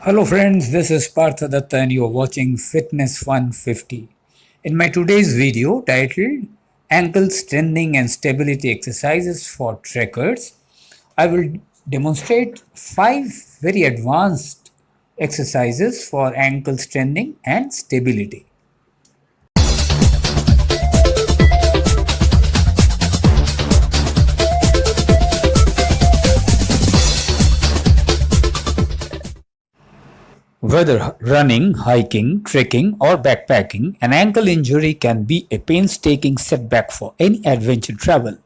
Hello friends, this is Partha Datta and you are watching Fitness 150. In my today's video titled Ankle Strengthening and Stability Exercises for Trekkers, I will demonstrate 5 very advanced exercises for ankle strengthening and stability. Whether running, hiking, trekking, or backpacking, an ankle injury can be a painstaking setback for any adventure travel.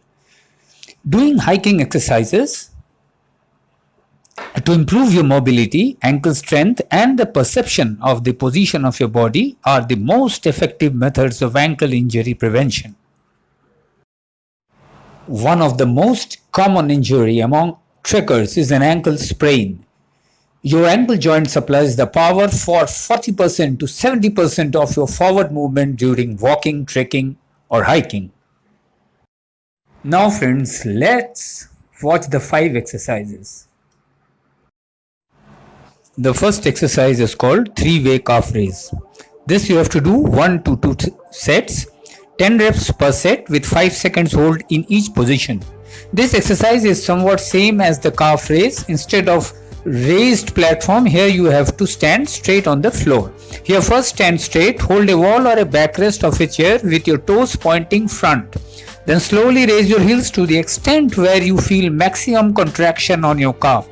Doing hiking exercises to improve your mobility, ankle strength, and the perception of the position of your body are the most effective methods of ankle injury prevention. One of the most common injury among trekkers is an ankle sprain. Your ankle joint supplies the power for 40% to 70% of your forward movement during walking, trekking, or hiking. Now friends, let's watch the 5 exercises. The first exercise is called 3-way calf raise. This you have to do 1 to 2 sets, 10 reps per set with 5 seconds hold in each position. This exercise is somewhat same as the calf raise. Instead of raised platform, here you have to stand straight on the floor. Here first stand straight, hold a wall or a backrest of a chair with your toes pointing front. Then slowly raise your heels to the extent where you feel maximum contraction on your calf.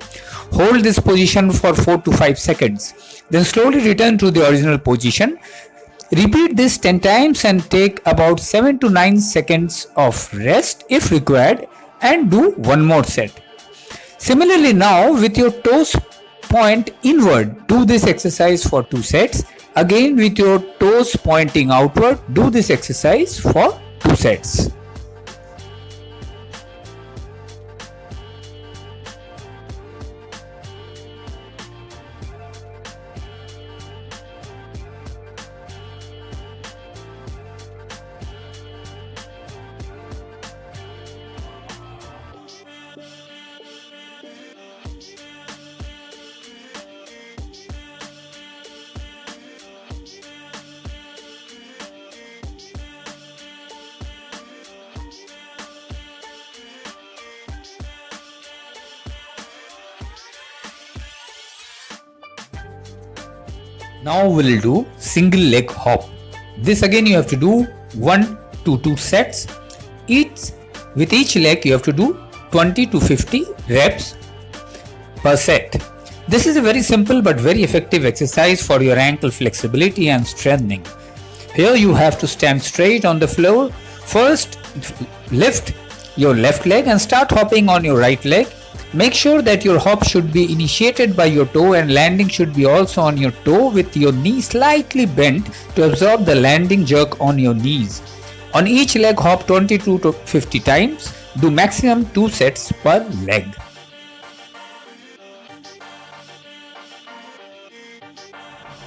Hold this position for 4 to 5 seconds. Then slowly return to the original position. Repeat this 10 times and take about 7 to 9 seconds of rest if required and do one more set. Similarly, now with your toes point inward, do this exercise for 2 sets. Again with your toes pointing outward, do this exercise for 2 sets. Now we'll do single leg hop. This again you have to do 1 to 2 sets. With each leg you have to do 20 to 50 reps per set. This is a very simple but very effective exercise for your ankle flexibility and strengthening. Here you have to stand straight on the floor. First lift your left leg and start hopping on your right leg. Make sure that your hop should be initiated by your toe and landing should be also on your toe with your knee slightly bent to absorb the landing jerk on your knees. On each leg hop 22 to 50 times. Do maximum 2 sets per leg.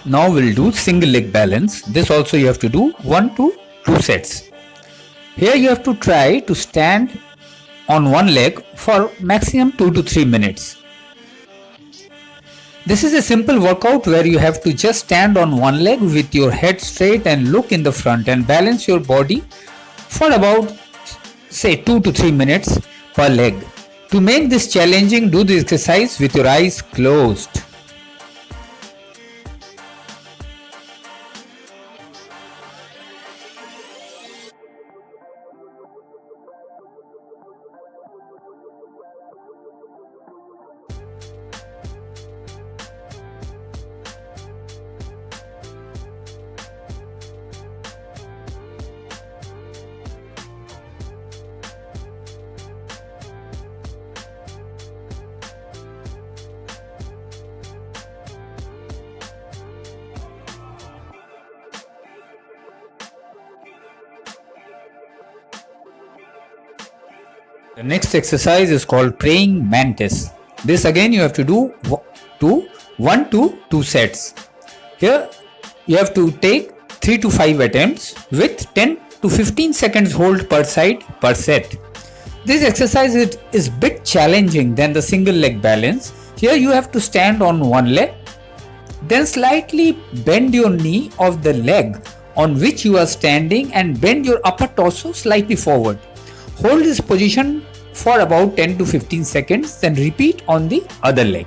Now we'll do single leg balance. This also you have to do 1 to 2 sets. Here you have to try to stand on one leg for maximum 2 to 3 minutes. This is a simple workout where you have to just stand on one leg with your head straight and look in the front and balance your body for about say 2 to 3 minutes per leg. To make this challenging, do the exercise with your eyes closed. The next exercise is called praying mantis. This again you have to do 1 to 2 sets. Here you have to take 3 to 5 attempts with 10 to 15 seconds hold per side per set. This exercise is bit challenging than the single leg balance. Here you have to stand on one leg Then slightly bend your knee of the leg on which you are standing and bend your upper torso slightly forward. Hold this position for about 10 to 15 seconds, then repeat on the other leg.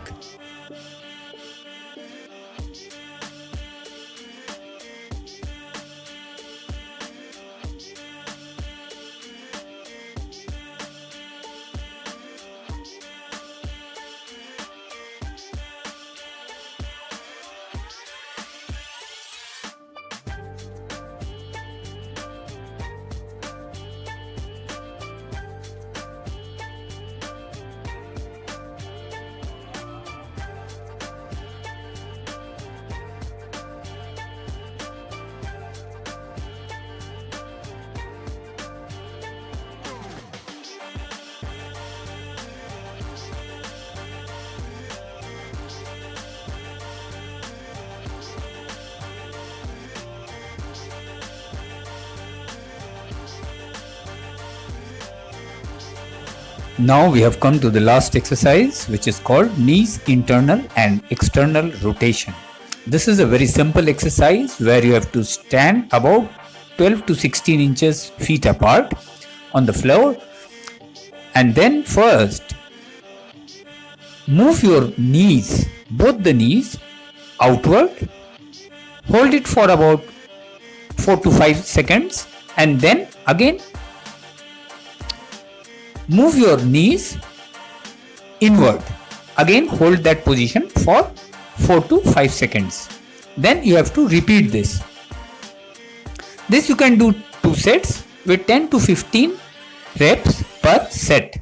Now we have come to the last exercise, which is called knees internal and external rotation. This is a very simple exercise where you have to stand about 12 to 16 inches feet apart on the floor, and then first move your knees, both the knees outward, hold it for about 4 to 5 seconds, and then again move your knees inward. Again hold that position for 4 to 5 seconds. Then you have to repeat this. This you can do 2 sets with 10 to 15 reps per set.